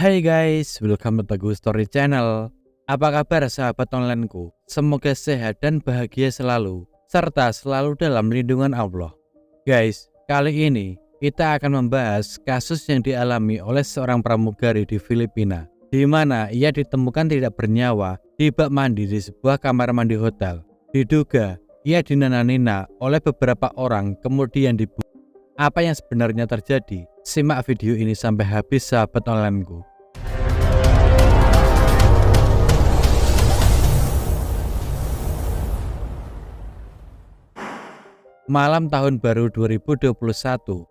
Hai guys, welcome to Teguh Story Channel. Apa kabar sahabat onlineku? Semoga sehat dan bahagia selalu, serta selalu dalam lindungan Allah. Guys, kali ini kita akan membahas kasus yang dialami oleh seorang pramugari di Filipina, di mana ia ditemukan tidak bernyawa di bak mandi di sebuah kamar mandi hotel. Diduga ia dinana-nina oleh beberapa orang kemudian dibunuh. Apa yang sebenarnya terjadi? Simak video ini sampai habis sahabat onlineku. Malam tahun baru 2021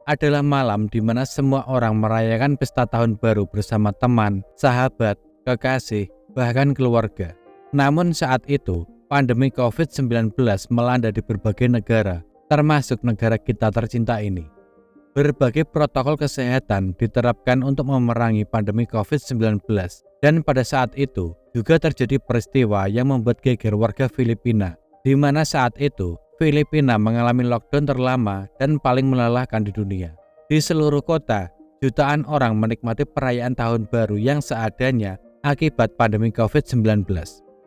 adalah malam di mana semua orang merayakan pesta tahun baru bersama teman, sahabat, kekasih, bahkan keluarga. Namun saat itu, pandemi COVID-19 melanda di berbagai negara, termasuk negara kita tercinta ini. Berbagai protokol kesehatan diterapkan untuk memerangi pandemi COVID-19, dan pada saat itu juga terjadi peristiwa yang membuat geger warga Filipina, di mana saat itu Filipina mengalami lockdown terlama dan paling melelahkan di dunia. Di seluruh kota, jutaan orang menikmati perayaan tahun baru yang seadanya akibat pandemi COVID-19.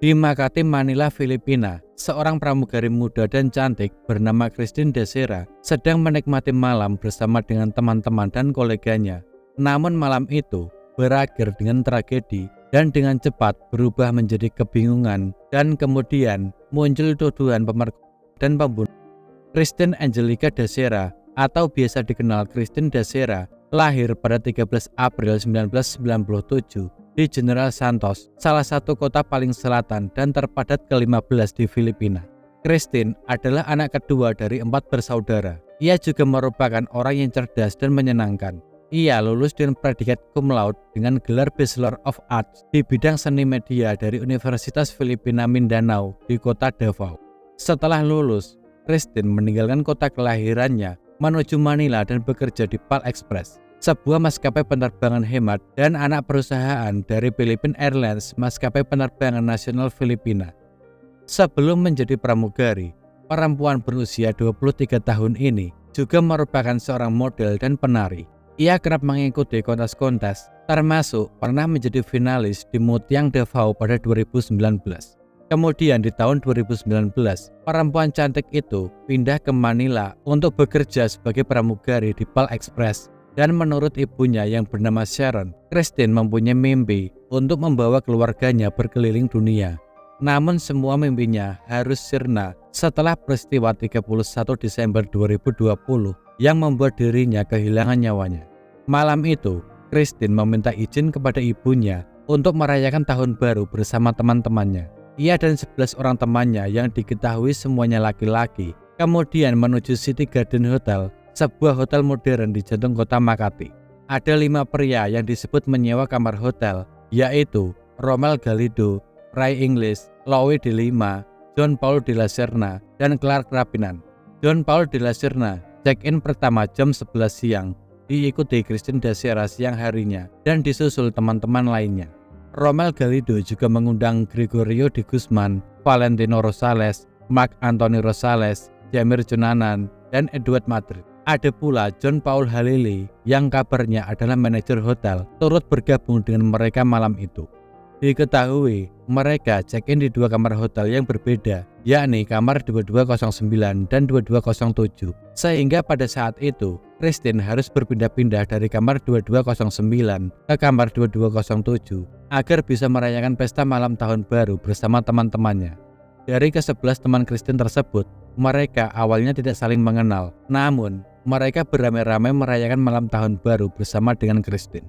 Di Makati, Manila, Filipina, seorang pramugari muda dan cantik bernama Christine Desera sedang menikmati malam bersama dengan teman-teman dan koleganya. Namun malam itu berakhir dengan tragedi dan dengan cepat berubah menjadi kebingungan, dan kemudian muncul tuduhan pemerkosaan dan pembunuhan. Christine Angelica Desera atau biasa dikenal Christine Desera lahir pada 13 April 1997 di General Santos, salah satu kota paling selatan dan terpadat ke-15 di Filipina. Christine adalah anak kedua dari 4 bersaudara. Ia juga merupakan orang yang cerdas dan menyenangkan. Ia lulus dengan predikat cum laude dengan gelar Bachelor of Arts di bidang seni media dari Universitas Filipina Mindanao di kota Davao. Setelah lulus, Christine meninggalkan kota kelahirannya menuju Manila dan bekerja di PAL Express, sebuah maskapai penerbangan hemat dan anak perusahaan dari Philippine Airlines, maskapai penerbangan nasional Filipina. Sebelum menjadi pramugari, perempuan berusia 23 tahun ini juga merupakan seorang model dan penari. Ia kerap mengikuti kontes-kontes, termasuk pernah menjadi finalis di Mutiang Davao pada 2019. Kemudian di tahun 2019, perempuan cantik itu pindah ke Manila untuk bekerja sebagai pramugari di PAL Express. Dan menurut ibunya yang bernama Sharon, Christine mempunyai mimpi untuk membawa keluarganya berkeliling dunia. Namun semua mimpinya harus sirna setelah peristiwa 31 Desember 2020 yang membuat dirinya kehilangan nyawanya. Malam itu, Christine meminta izin kepada ibunya untuk merayakan tahun baru bersama teman-temannya. Ia dan 11 orang temannya yang diketahui semuanya laki-laki kemudian menuju City Garden Hotel, sebuah hotel modern di jantung kota Makati. Ada 5 pria yang disebut menyewa kamar hotel, yaitu Romel Galindo, Ray English, Louis de Lima, John Paul de la Serna, dan Clark Rapinan. John Paul de la Serna check-in pertama jam 11 siang, diikuti Christine Desera siang harinya, dan disusul teman-teman lainnya. Romel Galindo juga mengundang Gregorio de Guzman, Valentino Rosales, Mark Anthony Rosales, Jamir Jonanan, dan Edward Madrid. Ada pula John Paul Halili yang kabarnya adalah manajer hotel, turut bergabung dengan mereka malam itu. Diketahui mereka check-in di 2 kamar hotel yang berbeda, yakni kamar 2209 dan 2207. Sehingga pada saat itu, Christine harus berpindah-pindah dari kamar 2209 ke kamar 2207 agar bisa merayakan pesta malam tahun baru bersama teman-temannya. Dari ke-11 teman Christine tersebut, mereka awalnya tidak saling mengenal, namun mereka beramai-ramai merayakan malam tahun baru bersama dengan Christine.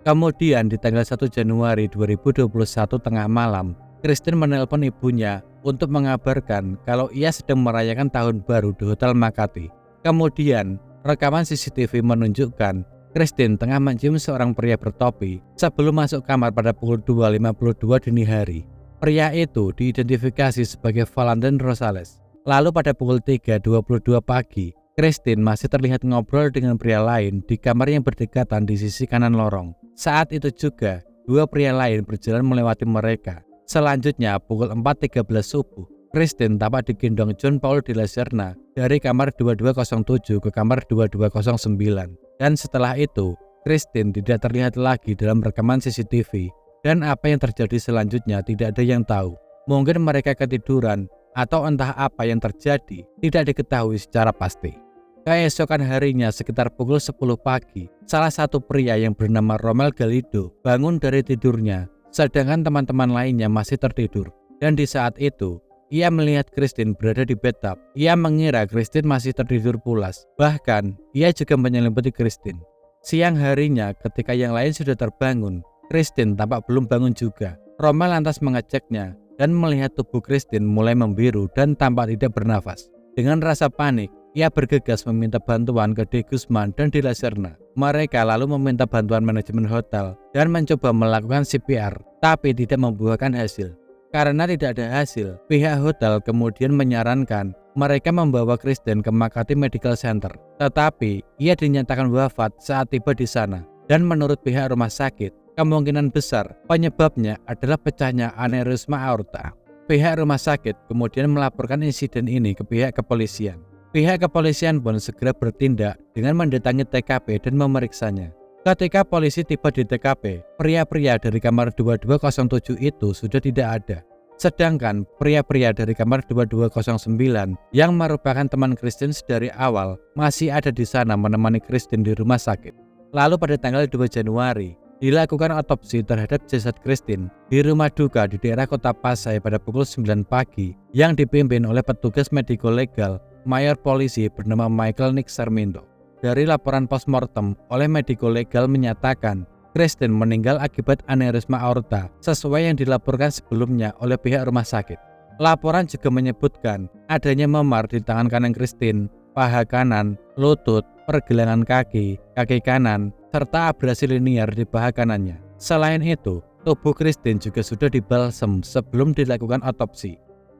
Kemudian di tanggal 1 Januari 2021 tengah malam, Christine menelpon ibunya untuk mengabarkan kalau ia sedang merayakan tahun baru di Hotel Makati. Kemudian, rekaman CCTV menunjukkan Christine tengah mencium seorang pria bertopi sebelum masuk kamar pada pukul 2.52 dini hari. Pria itu diidentifikasi sebagai Valentino Rosales. Lalu pada pukul 3.22 pagi, Christine masih terlihat ngobrol dengan pria lain di kamar yang berdekatan di sisi kanan lorong. Saat itu juga, 2 pria lain berjalan melewati mereka. Selanjutnya, pukul 4.13 subuh, Christine tampak digendong John Paul de la Serna dari kamar 2207 ke kamar 2209. Dan setelah itu, Christine tidak terlihat lagi dalam rekaman CCTV, dan apa yang terjadi selanjutnya tidak ada yang tahu. Mungkin mereka ketiduran, atau entah apa yang terjadi tidak diketahui secara pasti. Keesokan harinya sekitar pukul 10 pagi, salah satu pria yang bernama Romel Galido bangun dari tidurnya, sedangkan teman-teman lainnya masih tertidur. Dan di saat itu, ia melihat Christine berada di bathtub. Ia mengira Christine masih tertidur pulas. Bahkan, ia juga menyelimuti Christine. Siang harinya, ketika yang lain sudah terbangun, Christine tampak belum bangun juga. Romel lantas mengeceknya dan melihat tubuh Christine mulai membiru dan tampak tidak bernafas. Dengan rasa panik, ia bergegas meminta bantuan ke De Guzman dan De La Serna. Mereka lalu meminta bantuan manajemen hotel dan mencoba melakukan CPR, tapi tidak membuahkan hasil. Karena tidak ada hasil, pihak hotel kemudian menyarankan mereka membawa Christine ke Makati Medical Center. Tetapi, ia dinyatakan wafat saat tiba di sana. Dan menurut pihak rumah sakit, kemungkinan besar penyebabnya adalah pecahnya aneurisma aorta. Pihak rumah sakit kemudian melaporkan insiden ini ke pihak kepolisian. Pihak kepolisian pun segera bertindak dengan mendatangi TKP dan memeriksanya. Ketika polisi tiba di TKP, pria-pria dari kamar 2207 itu sudah tidak ada. Sedangkan pria-pria dari kamar 2209 yang merupakan teman Christine dari awal masih ada di sana menemani Christine di rumah sakit. Lalu pada tanggal 2 Januari, dilakukan otopsi terhadap jasad Christine di rumah duka di daerah Kota Pasai pada pukul 9 pagi yang dipimpin oleh petugas mediko legal Mayor Polisi bernama Michael Nick Sarmiento. Dari laporan postmortem oleh mediko legal menyatakan Christine meninggal akibat aneurisma aorta sesuai yang dilaporkan sebelumnya oleh pihak rumah sakit. Laporan juga menyebutkan adanya memar di tangan kanan Christine, paha kanan, lutut, pergelangan kaki, kaki kanan, serta abrasi linier di paha kanannya. Selain itu, tubuh Christine juga sudah dibalsem sebelum dilakukan otopsi.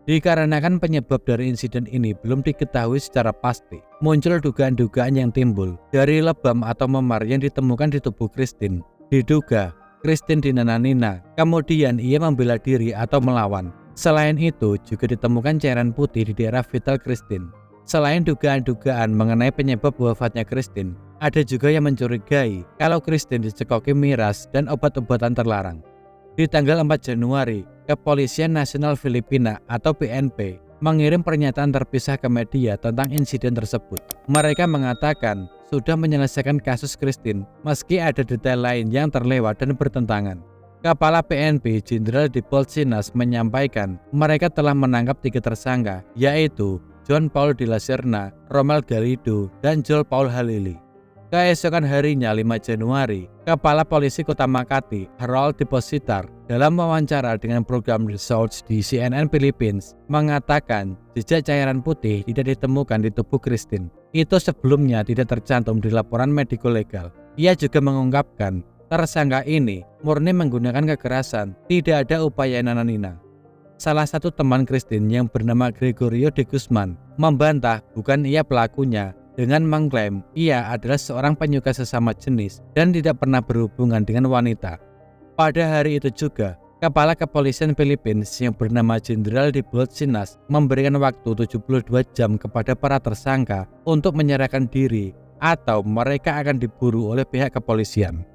Dikarenakan penyebab dari insiden ini belum diketahui secara pasti, muncul dugaan-dugaan yang timbul dari lebam atau memar yang ditemukan di tubuh Christine. Diduga, Christine dinananina, kemudian ia membela diri atau melawan. Selain itu, juga ditemukan cairan putih di daerah vital Christine. Selain dugaan-dugaan mengenai penyebab wafatnya Christine, ada juga yang mencurigai kalau Christine dicekoki miras dan obat-obatan terlarang. Di tanggal 4 Januari, Kepolisian Nasional Filipina atau PNP mengirim pernyataan terpisah ke media tentang insiden tersebut. Mereka mengatakan sudah menyelesaikan kasus Christine meski ada detail lain yang terlewat dan bertentangan. Kepala PNP Jenderal Dipolcinas menyampaikan mereka telah menangkap 3 tersangka, yaitu John Paul de la Serna, Romel Galido, dan Joel Paul Halili. Keesokan harinya 5 Januari, Kepala Polisi Kota Makati, Harold Depositar, dalam wawancara dengan program Research di CNN Philippines, mengatakan jejak cairan putih tidak ditemukan di tubuh Christine. Itu sebelumnya tidak tercantum di laporan mediko legal. Ia juga mengungkapkan, tersangka ini murni menggunakan kekerasan, tidak ada upaya nananina. Salah satu teman Christine yang bernama Gregorio de Guzman membantah bukan ia pelakunya, dengan mengklaim ia adalah seorang penyuka sesama jenis dan tidak pernah berhubungan dengan wanita. Pada hari itu juga, Kepala Kepolisian Philippines yang bernama Jenderal Dipolcinas memberikan waktu 72 jam kepada para tersangka untuk menyerahkan diri atau mereka akan diburu oleh pihak kepolisian.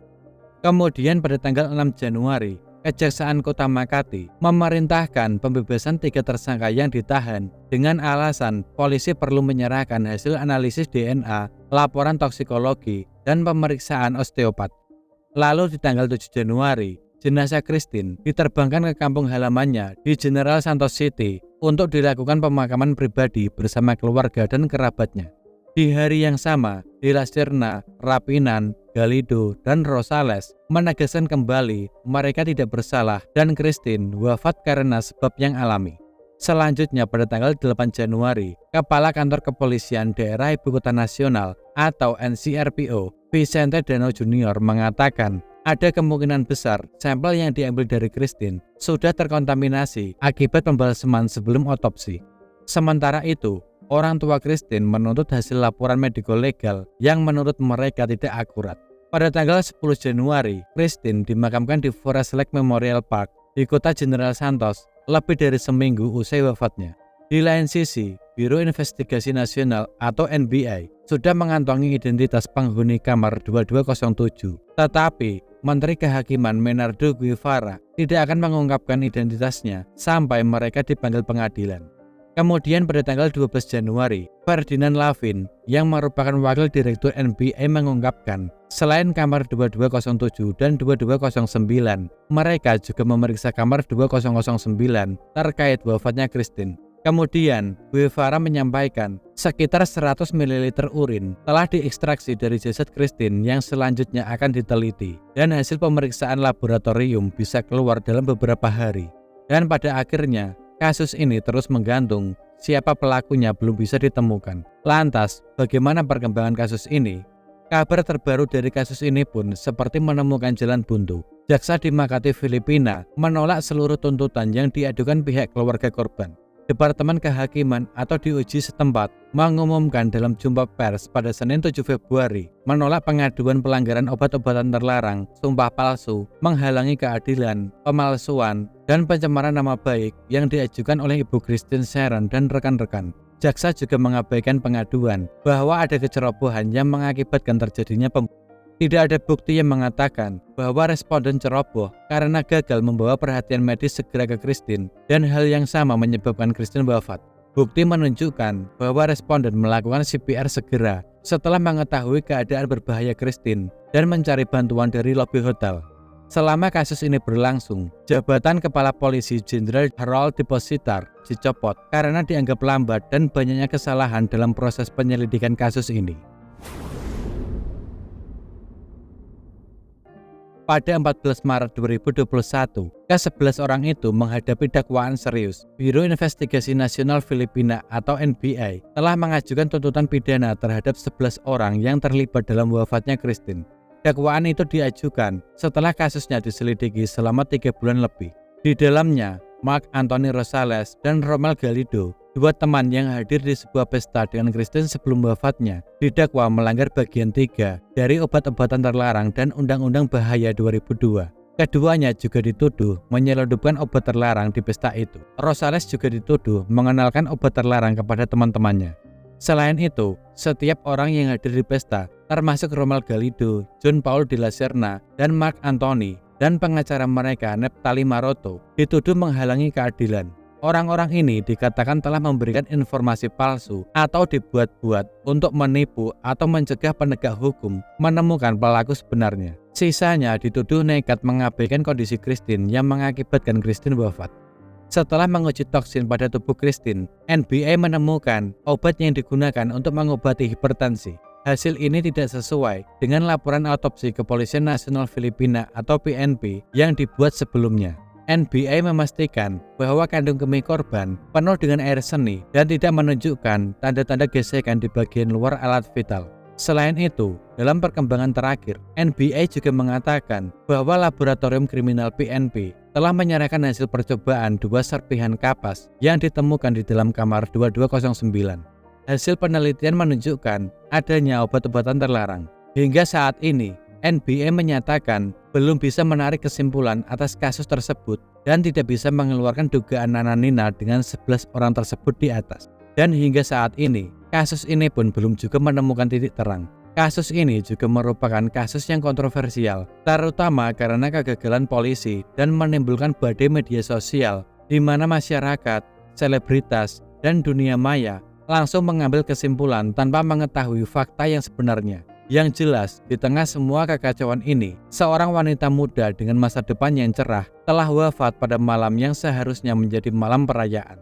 Kemudian pada tanggal 6 Januari, Kejaksaan Kota Makati memerintahkan pembebasan 3 tersangka yang ditahan dengan alasan polisi perlu menyerahkan hasil analisis DNA, laporan toksikologi, dan pemeriksaan osteopat. Lalu di tanggal 7 Januari, jenazah Christine diterbangkan ke kampung halamannya di General Santos City untuk dilakukan pemakaman pribadi bersama keluarga dan kerabatnya. Di hari yang sama, De La Serna, Rapinan, Galido, dan Rosales menegaskan kembali mereka tidak bersalah dan Christine wafat karena sebab yang alami. Selanjutnya pada tanggal 8 Januari, Kepala Kantor Kepolisian Daerah Ibu Kota Nasional atau NCRPO, Vicente Dano Junior mengatakan ada kemungkinan besar sampel yang diambil dari Christine sudah terkontaminasi akibat pembalseman sebelum otopsi. Sementara itu, orang tua Christine menuntut hasil laporan mediko legal yang menurut mereka tidak akurat. Pada tanggal 10 Januari, Christine dimakamkan di Forest Lake Memorial Park di kota General Santos lebih dari seminggu usai wafatnya. Di lain sisi, Biro Investigasi Nasional atau NBI sudah mengantongi identitas penghuni kamar 2207. Tetapi Menteri Kehakiman Menardo Guevara tidak akan mengungkapkan identitasnya sampai mereka dipanggil pengadilan. Kemudian pada tanggal 12 Januari, Ferdinand Lavin yang merupakan wakil direktur NBA mengungkapkan, selain kamar 2207 dan 2209, mereka juga memeriksa kamar 2009 terkait wafatnya Christine. Kemudian, Guevara menyampaikan sekitar 100 ml urin telah diekstraksi dari jasad Christine yang selanjutnya akan diteliti dan hasil pemeriksaan laboratorium bisa keluar dalam beberapa hari. Dan pada akhirnya, kasus ini terus menggantung, siapa pelakunya belum bisa ditemukan. Lantas, bagaimana perkembangan kasus ini? Kabar terbaru dari kasus ini pun seperti menemukan jalan buntu. Jaksa di Makati, Filipina menolak seluruh tuntutan yang diadukan pihak keluarga korban. Departemen Kehakiman atau DOJ setempat mengumumkan dalam jumpa pers pada Senin 7 Februari menolak pengaduan pelanggaran obat-obatan terlarang, sumpah palsu, menghalangi keadilan, pemalsuan, dan pencemaran nama baik yang diajukan oleh Ibu Christine Sharon dan rekan-rekan. Jaksa juga mengabaikan pengaduan bahwa ada kecerobohan yang mengakibatkan terjadinya pembunuhan. Tidak ada bukti yang mengatakan bahwa responden ceroboh karena gagal membawa perhatian medis segera ke Christine dan hal yang sama menyebabkan Christine wafat. Bukti menunjukkan bahwa responden melakukan CPR segera setelah mengetahui keadaan berbahaya Christine dan mencari bantuan dari lobi hotel. Selama kasus ini berlangsung, jabatan Kepala Polisi Jenderal Harold Depositar dicopot karena dianggap lambat dan banyaknya kesalahan dalam proses penyelidikan kasus ini. Pada 14 Maret 2021, ke-11 orang itu menghadapi dakwaan serius. Biro Investigasi Nasional Filipina atau NBI telah mengajukan tuntutan pidana terhadap 11 orang yang terlibat dalam wafatnya Christine. Dakwaan itu diajukan setelah kasusnya diselidiki selama 3 bulan lebih. Di dalamnya, Mark Anthony Rosales dan Romel Galindo, dua teman yang hadir di sebuah pesta dengan Christine sebelum wafatnya, didakwa melanggar bagian 3 dari obat-obatan terlarang dan Undang-Undang Bahaya 2002. Keduanya juga dituduh menyelundupkan obat terlarang di pesta itu. Rosales juga dituduh mengenalkan obat terlarang kepada teman-temannya. Selain itu, setiap orang yang hadir di pesta, termasuk Romel Galindo, John Paul de la Serna, dan Mark Anthony, dan pengacara mereka Neptali Maroto, dituduh menghalangi keadilan. Orang-orang ini dikatakan telah memberikan informasi palsu atau dibuat-buat untuk menipu atau mencegah penegak hukum menemukan pelaku sebenarnya. Sisanya dituduh nekat mengabaikan kondisi Christine yang mengakibatkan Christine wafat. Setelah menguji toksin pada tubuh Christine, NBI menemukan obat yang digunakan untuk mengobati hipertensi. Hasil ini tidak sesuai dengan laporan autopsi Kepolisian Nasional Filipina atau PNP yang dibuat sebelumnya. NBI memastikan bahwa kandung kemih korban penuh dengan air seni dan tidak menunjukkan tanda-tanda gesekan di bagian luar alat vital. Selain itu, dalam perkembangan terakhir, NBI juga mengatakan bahwa Laboratorium Kriminal PNP telah menyerahkan hasil percobaan 2 serpihan kapas yang ditemukan di dalam kamar 2209. Hasil penelitian menunjukkan adanya obat-obatan terlarang. Hingga saat ini, NBI menyatakan belum bisa menarik kesimpulan atas kasus tersebut dan tidak bisa mengeluarkan dugaan nananina dengan 11 orang tersebut di atas. Dan hingga saat ini, kasus ini pun belum juga menemukan titik terang. Kasus ini juga merupakan kasus yang kontroversial, terutama karena kegagalan polisi dan menimbulkan badai media sosial di mana masyarakat, selebritas, dan dunia maya langsung mengambil kesimpulan tanpa mengetahui fakta yang sebenarnya. Yang jelas, di tengah semua kekacauan ini, seorang wanita muda dengan masa depan yang cerah telah wafat pada malam yang seharusnya menjadi malam perayaan.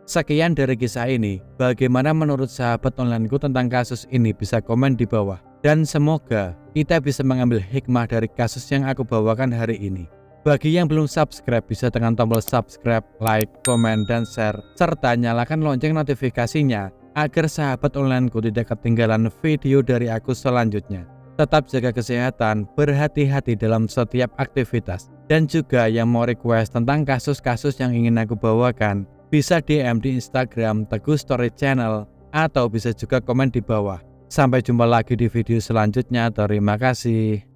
Sekian dari kisah ini. Bagaimana menurut sahabat onlineku tentang kasus ini? Bisa komen di bawah. Dan semoga kita bisa mengambil hikmah dari kasus yang aku bawakan hari ini. Bagi yang belum subscribe, bisa tekan tombol subscribe, like, komen, dan share, serta nyalakan lonceng notifikasinya agar sahabat onlineku tidak ketinggalan video dari aku selanjutnya. Tetap jaga kesehatan, berhati-hati dalam setiap aktivitas. Dan juga yang mau request tentang kasus-kasus yang ingin aku bawakan, bisa DM di Instagram Teguh Story Channel atau bisa juga komen di bawah. Sampai jumpa lagi di video selanjutnya. Terima kasih.